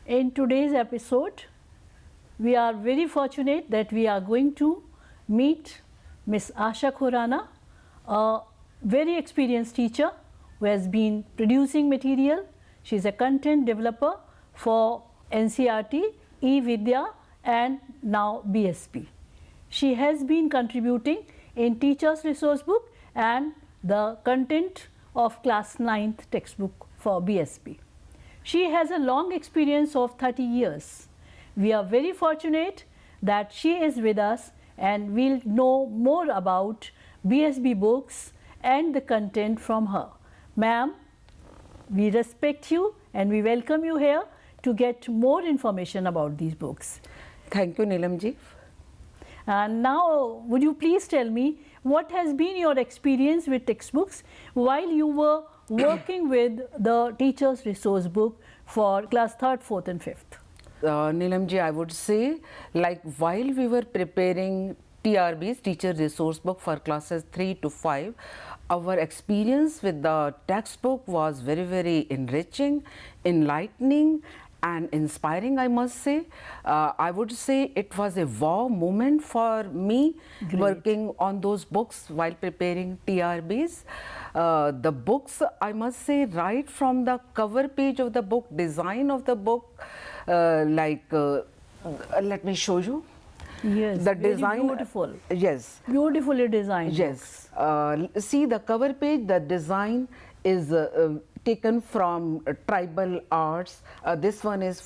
In today's episode, we are very fortunate that we are going to meet Miss Asha Khurana, a very experienced teacher who has been producing material. She is a content developer for NCERT, eVidya and now BSP. She has been contributing in Teachers Resource Book and the content of class 9th textbook for BSP. She has a long experience of 30 years. We are very fortunate that she is with us and we'll know more about BSB books and the content from her. Ma'am, we respect you and we welcome you here to get more information about these books. Thank you, Neelam ji. And now, would you please tell me what has been your experience with textbooks while you were working with the Teachers Resource Book for class 3rd, 4th and 5th? Neelam ji, I would say, like while we were preparing TRBs, Teacher Resource Book for classes 3 to 5, our experience with the textbook was very, very enriching, enlightening and inspiring, I must say. I would say it was a wow moment for me. Great. Working on those books while preparing TRBs. The books, I must say, right from the cover page of the book, design of the book, let me show you. Yes, the design, beautiful. Yes. Beautifully designed. Yes. See the cover page, the design is taken from tribal arts. This one is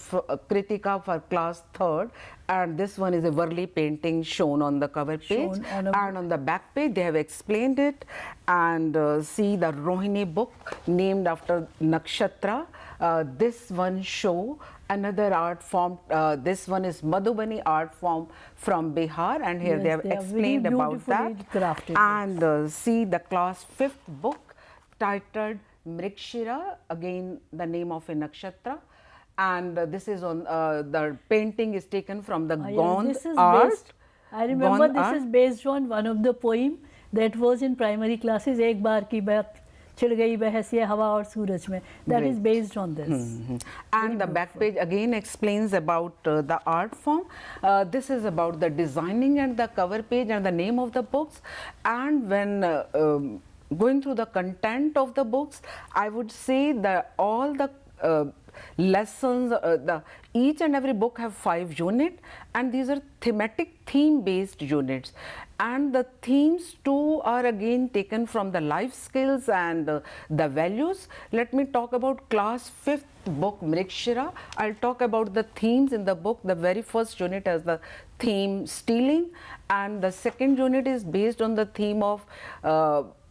Kritika for class 3rd and this one is a Varli painting shown on the cover page. And on the back page they have explained it. And see the Rohini book named after Nakshatra. This one show another art form. This one is Madhubani art form from Bihar and here yes, they have explained about that. And see the class 5th book titled Mrikshira, again the name of a nakshatra, and this is on the painting is taken from the Gond art. I remember this is based on one of the poem that was in primary classes. Ek baar ki baat chil gayi bahas ye hawa aur suraj mein. That is based on this. And the back page again explains about the art form. This is about the designing and the cover page and the name of the books. And when going through the content of the books, I would say that all the lessons, each and every book have 5 units and these are thematic theme-based units. And the themes too are again taken from the life skills and the values. Let me talk about class 5th book Mrikshira. I'll talk about the themes in the book. The very first unit has the theme stealing and the second unit is based on the theme of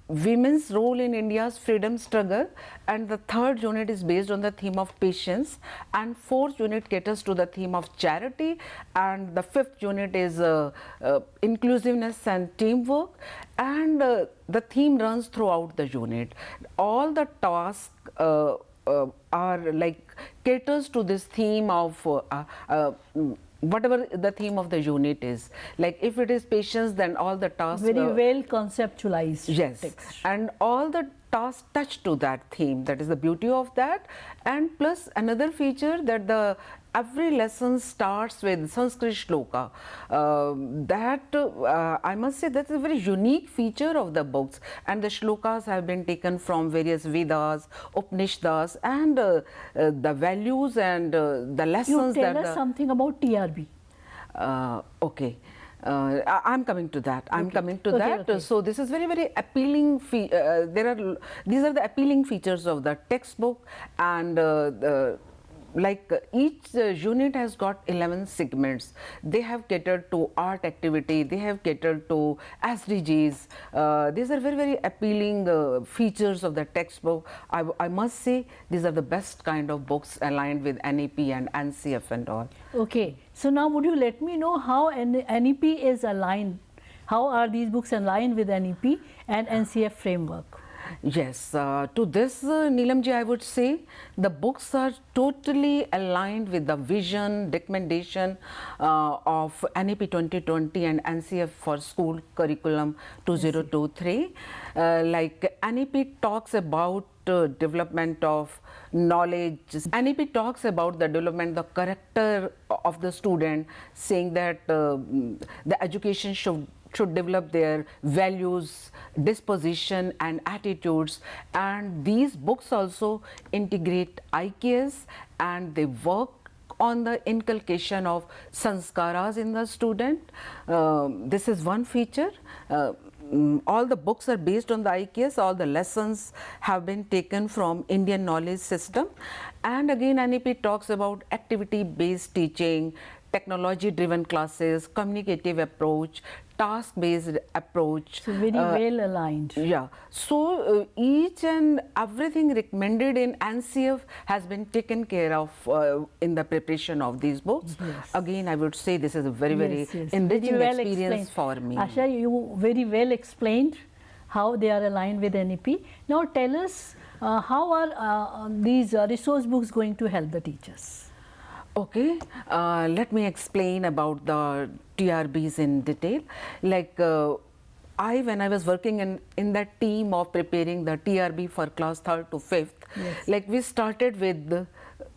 women's role in India's freedom struggle, and the third unit is based on the theme of patience, and fourth unit caters to the theme of charity, and the fifth unit is inclusiveness and teamwork, and the theme runs throughout the unit. All the tasks are like caters to this theme of whatever the theme of the unit is. Like if it is patience, then all the tasks very well conceptualized. Yes, text. And all the tasks touch to that theme. That is the beauty of that. And plus another feature that every lesson starts with Sanskrit shloka. I must say that is a very unique feature of the books, and the shlokas have been taken from various Vedas, Upanishads, and the values and the lessons. You tell us something about TRB. Okay. I'm coming to that. I'm coming to that. Okay. So this is very, very appealing. These are the appealing features of the textbook, and like each unit has got 11 segments. They have catered to art activity. They have catered to SDGs. These are very, very appealing features of the textbook. I must say these are the best kind of books aligned with NEP and NCF and all. Okay. So now would you let me know how NEP is aligned? How are these books aligned with NEP and NCF framework? Yes, to this, Neelamji, I would say the books are totally aligned with the vision, recommendation of NEP 2020 and NCF for School Curriculum 2023. Like NEP talks about development of knowledge. NEP talks about the development, the character of the student, saying that the education should develop their values, disposition and attitudes, and these books also integrate IKS and they work on the inculcation of sanskaras in the student. This is one feature. All the books are based on the IKS, all the lessons have been taken from Indian knowledge system, and again NEP talks about activity based teaching, technology driven classes, communicative approach, task based approach. So very well aligned. Yeah, so each and everything recommended in NCF has been taken care of in the preparation of these books. Yes. Again, I would say this is a very enriching very well experience explained. for me. Asha, you very well explained how they are aligned with NEP. Now tell us how are these resource books going to help the teachers? Okay, let me explain about the TRBs in detail. Like when I was working in that team of preparing the TRB for class 3rd to 5th, yes. like we started with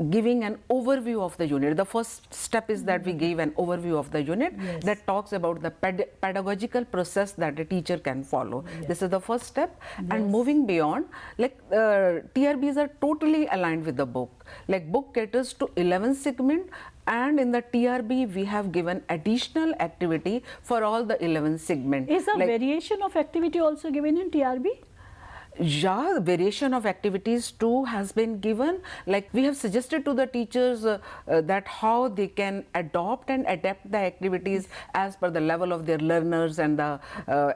giving an overview of the unit. The first step is that we gave an overview of the unit yes. that talks about the pedagogical process that a teacher can follow. Yes. This is the first step. Yes. And moving beyond, like TRBs are totally aligned with the book. Like book caters to 11 segment, and in the TRB we have given additional activity for all the 11 segment. Is a variation of activity also given in TRB? Yeah, variation of activities too has been given. Like we have suggested to the teachers that how they can adopt and adapt the activities as per the level of their learners and the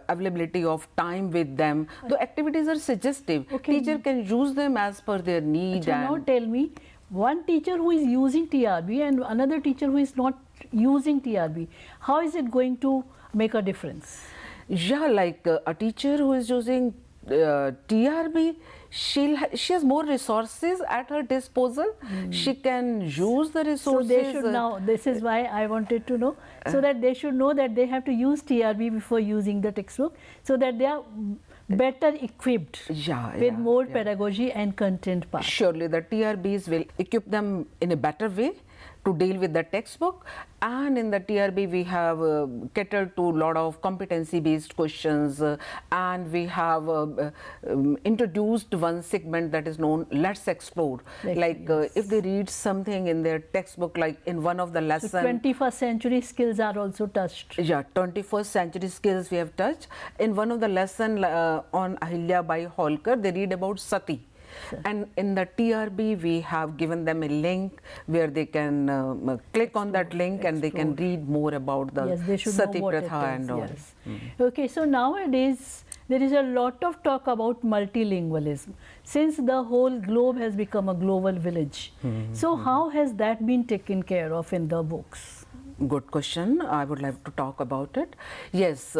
availability of time with them. The activities are suggestive. Okay. Teacher can use them as per their need. So now tell me, one teacher who is using TRB and another teacher who is not using TRB, how is it going to make a difference? Yeah, like a teacher who is using TRB, she has more resources at her disposal. She can use the resources. So they should now, this is why I wanted to know, so that they should know that they have to use TRB before using the textbook, so that they are better equipped with more pedagogy and content part. Surely the TRBs will equip them in a better way to deal with the textbook, and in the TRB we have catered to a lot of competency based questions, and we have introduced one segment that is known Let's Explore. Like if they read something in their textbook, like in one of the lessons. So 21st century skills are also touched. Yeah, 21st century skills we have touched. In one of the lesson on Ahilya by Holkar, they read about Sati. And in the TRB, we have given them a link where they can click on that link and they can read more about the Sati Pratha and all. Yes. Okay, so nowadays there is a lot of talk about multilingualism since the whole globe has become a global village. So how has that been taken care of in the books? Good question. I would like to talk about it. Yes,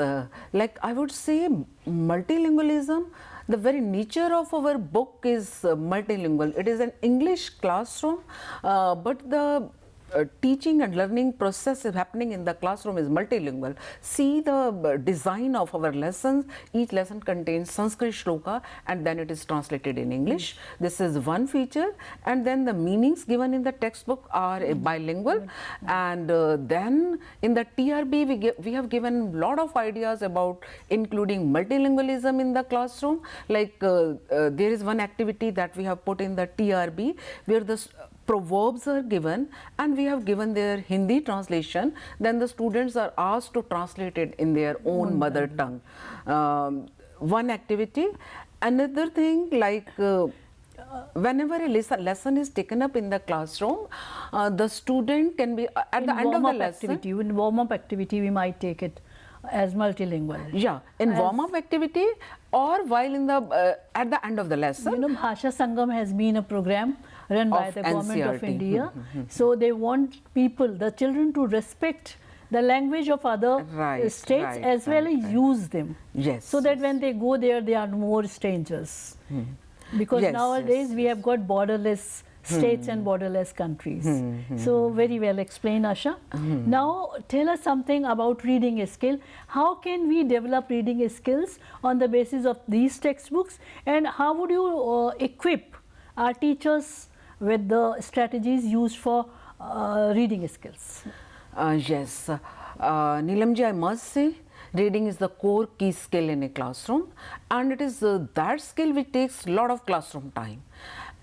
like I would say multilingualism, the very nature of our book is multilingual. It is an English classroom, but the teaching and learning process is happening in the classroom is multilingual. See the design of our lessons. Each lesson contains Sanskrit shloka and then it is translated in English. This is one feature, and then the meanings given in the textbook are bilingual. And then in the TRB we have given a lot of ideas about including multilingualism in the classroom. Like there is one activity that we have put in the TRB where the proverbs are given and we have given their Hindi translation, then the students are asked to translate it in their own mother tongue. One activity. Another thing, like whenever a lesson is taken up in the classroom, the student can be at the end of the lesson. In warm-up activity, we might take it as multilingual. Yeah, in warm-up activity or while in the at the end of the lesson. You know, Bhasha Sangam has been a program run by the government of India. So they want people, the children, to respect the language of other states as well as use them. Yes. So that when they go there, they are more strangers. Because nowadays we have got borderless states and borderless countries. So very well explained, Asha. Now tell us something about reading skill. How can we develop reading skills on the basis of these textbooks, and how would you equip our teachers with the strategies used for reading skills? Yes, Neelamji, I must say reading is the core key skill in a classroom, and it is that skill which takes a lot of classroom time.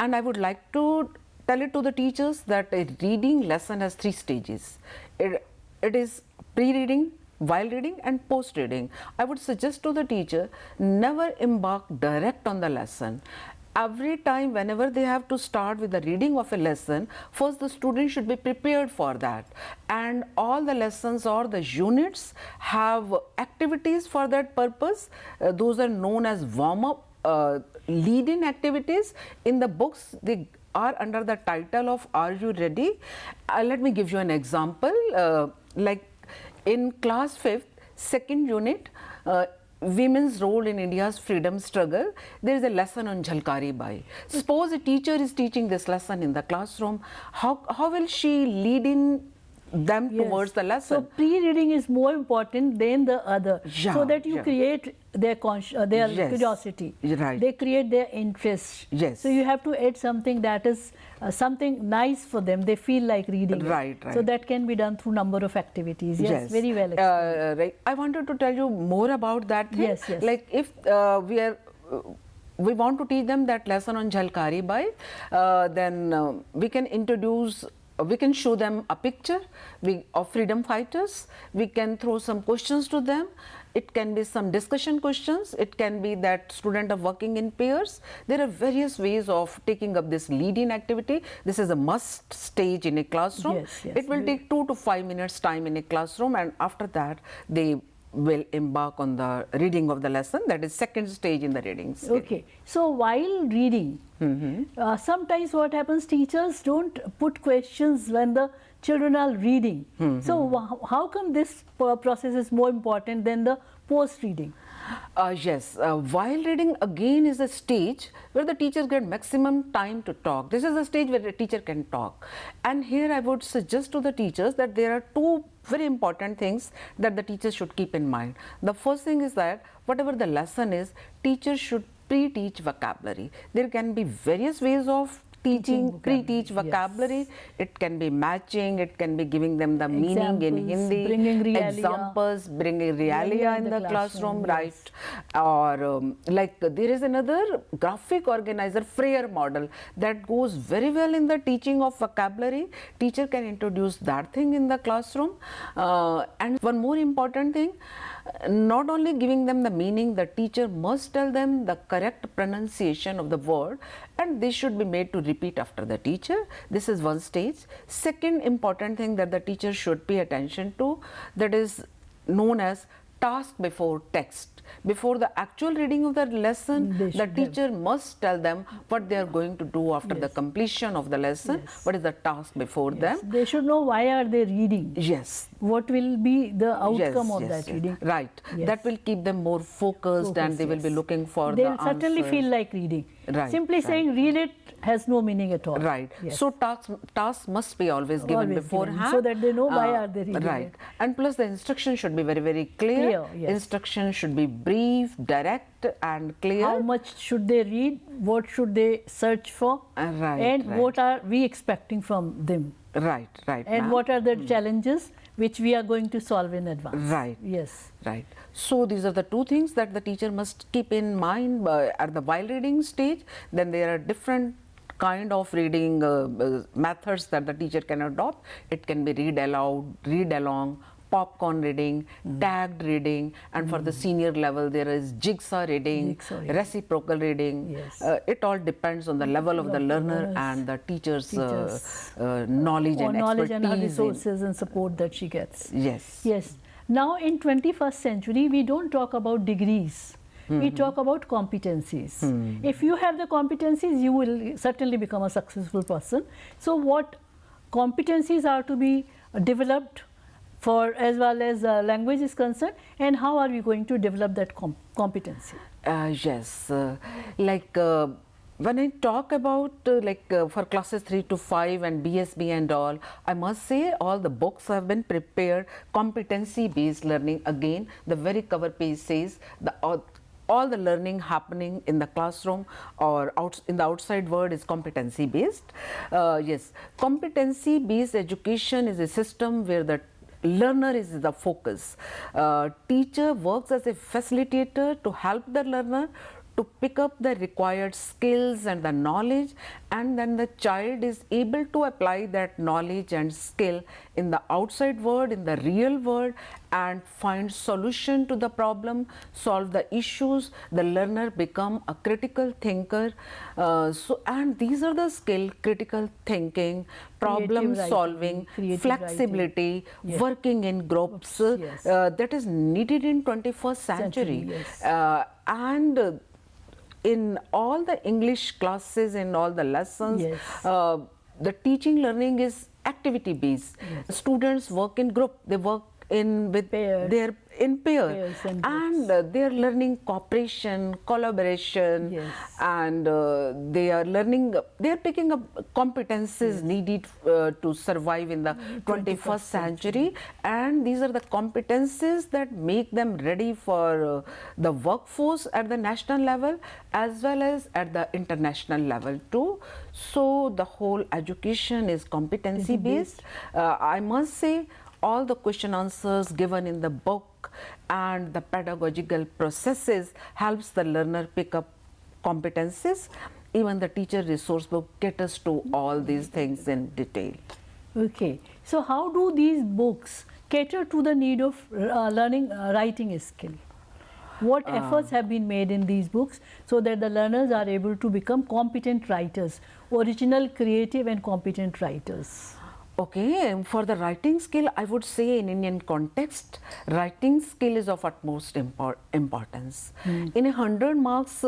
And I would like to tell it to the teachers that a reading lesson has 3 stages. It is pre-reading, while reading and post-reading. I would suggest to the teacher, never embark direct on the lesson. Every time whenever they have to start with the reading of a lesson, first the student should be prepared for that, and all the lessons or the units have activities for that purpose. Those are known as warm-up lead-in activities. In the books they are under the title of Are You Ready? Let me give you an example. Like in class 5th, second unit, women's role in India's freedom struggle, there is a lesson on Jhalkari Bai. Suppose a teacher is teaching this lesson in the classroom, how will she lead in them towards the lesson? So pre-reading is more important than the other, so that you create their curiosity, they create their interest. So you have to add something that is something nice for them, they feel like reading it. So that can be done through number of activities. Very well explained. I wanted to tell you more about that thing. Like if we want to teach them that lesson on Jhalkari Bai, then we can introduce, we can show them a picture of freedom fighters, we can throw some questions to them. It can be some discussion questions, it can be that students are working in pairs. There are various ways of taking up this lead-in activity. This is a must stage in a classroom. It will take 2 to 5 minutes time in a classroom, and after that they will embark on the reading of the lesson. That is second stage in the reading skill. Okay, so while reading, sometimes what happens, teachers don't put questions when the children are reading. So how come this process is more important than the post reading? Yes, while reading again is a stage where the teachers get maximum time to talk. This is a stage where the teacher can talk, and here I would suggest to the teachers that there are 2 very important things that the teachers should keep in mind. The first thing is that whatever the lesson is, teachers should pre-teach vocabulary. There can be various ways of teaching, pre-teach vocabulary. It can be matching, it can be giving them the meaning in Hindi, examples, bringing realia in the classroom, or like there is another graphic organizer, Freer model, that goes very well in the teaching of vocabulary. Teacher can introduce that thing in the classroom. And one more important thing, not only giving them the meaning, the teacher must tell them the correct pronunciation of the word, and this should be made to repeat after the teacher. This is one stage. Second important thing that the teacher should pay attention to, that is known as task before text. Before the actual reading of the lesson, the teacher must tell them what they are going to do after the completion of the lesson. What is the task before them? They should know why are they reading. What will be the outcome of that reading. That will keep them more focused, and they will be looking for the answers. They'll certainly feel like reading. Simply saying read it has no meaning at all. So tasks must be always given beforehand, so that they know why are they reading it. And plus the instruction should be very, very clear. Instruction should be brief, direct and clear. How much should they read, what should they search for, and what are we expecting from them. And what are the challenges which we are going to solve in advance. So these are the 2 things that the teacher must keep in mind at the while reading stage. Then there are different kind of reading methods that the teacher can adopt. It can be read aloud, read along, popcorn reading, tagged reading, and for the senior level there is jigsaw reading, reciprocal reading. It all depends on the level of the learner and the teacher's knowledge and expertise and resources and support that she gets. Now in 21st century we don't talk about degrees. We talk about competencies. If you have the competencies, you will certainly become a successful person. So what competencies are to be developed for as well as language is concerned, and how are we going to develop that competency? Yes, when I talk about for classes 3 to 5 and BSB and all, I must say all the books have been prepared competency based learning. Again, the very cover page says all the learning happening in the classroom or in the outside world is competency based. Yes, competency based education is a system where the learner is the focus. Teacher works as a facilitator to help the learner to pick up the required skills and the knowledge, and then the child is able to apply that knowledge and skill in the outside world, in the real world, and find solution to the problem, solve the issues. The learner become a critical thinker. And these are the skill: critical thinking, problem solving, flexibility, working in groups, that is needed in 21st century. And in all the English classes, in all the lessons, the teaching learning is activity based. Students work in group, they work with their in pair, and they are learning cooperation, collaboration, and they are picking up competences needed to survive in the 21st century, and these are the competences that make them ready for the workforce at the national level as well as at the international level too. So the whole education is competency based. I must say all the question answers given in the book and the pedagogical processes helps the learner pick up competencies. Even the teacher resource book caters to all these things in detail. Okay, so how do these books cater to the need of learning writing skill? What efforts have been made in these books so that the learners are able to become competent writers, original, creative and competent writers? Okay, for the writing skill, I would say in Indian context, writing skill is of utmost importance. In a 100 marks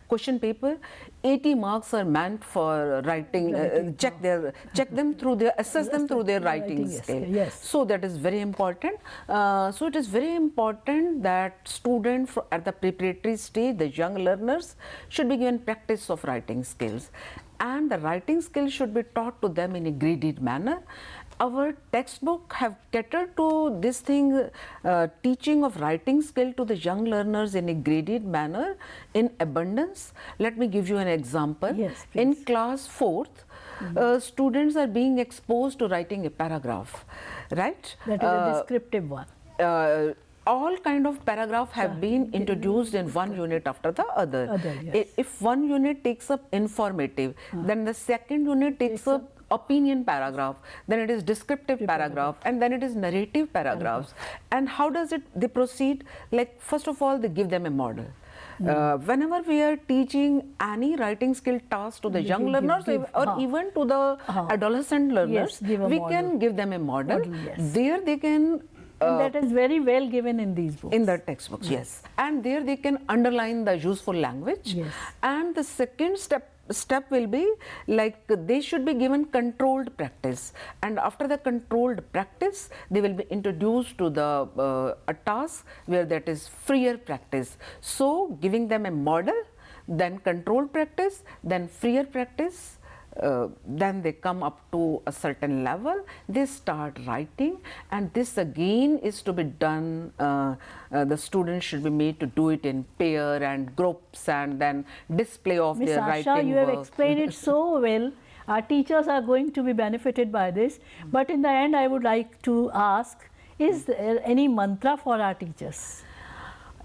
question paper, 80 marks are meant for writing, check them through their, assess them through their writing skill. So that is very important. So it is very important that students at the preparatory stage, the young learners, should be given practice of writing skills. And the writing skills should be taught to them in a graded manner. Our textbook have catered to this thing, teaching of writing skill to the young learners in a graded manner in abundance. Let me give you an example. In class 4th, students are being exposed to writing a paragraph, right? That is a descriptive one. All kind of paragraph have been introduced in one unit after the other. If one unit takes up informative, then the second unit takes up opinion paragraph, then it is descriptive paragraph, and then it is narrative paragraphs. And how does they proceed? Like, first of all, they give them a model. Whenever we are teaching any writing skill task to the young learners or even to the adolescent learners, we can give them a model. There they can and that is very well given in these books. In the textbooks, and there they can underline the useful language. And the second step will be like they should be given controlled practice, and after the controlled practice they will be introduced to the a task where that is freer practice. So giving them a model, then controlled practice, then freer practice. Then they come up to a certain level, they start writing, and this again is to be done, the students should be made to do it in pair and groups, and then display of their writing work. Ms. Asha, you have explained it so well. Our teachers are going to be benefited by this, but in the end I would like to ask, is there any mantra for our teachers?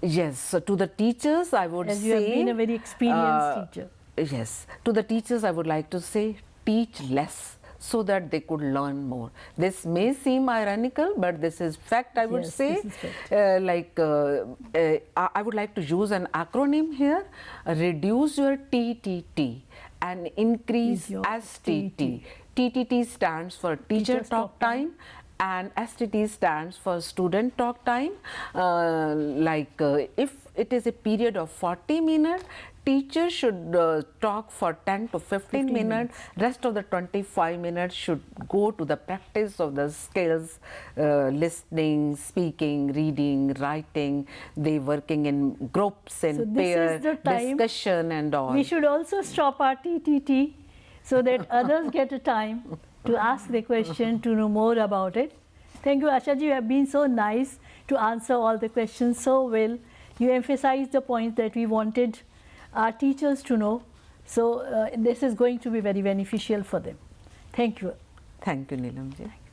Yes, so to the teachers I would say, as you have been a very experienced teacher. Yes, to the teachers I would like to say, teach less so that they could learn more. This may seem ironical, but this is fact, I would say. I would like to use an acronym here, reduce your TTT and increase your STT. TTT stands for teacher talk time and STT stands for student talk time. If it is a period of 40 minutes, teacher should talk for 10 to 15 minutes. Rest of the 25 minutes should go to the practice of the skills, listening, speaking, reading, writing. They working in groups and pair discussion and all. We should also stop our TTT so that others get a time to ask the question, to know more about it. Thank you, Asha ji. You have been so nice to answer all the questions so well. You emphasized the points that we wanted our teachers to know. So this is going to be very beneficial for them. Thank you. Thank you, Neelam ji.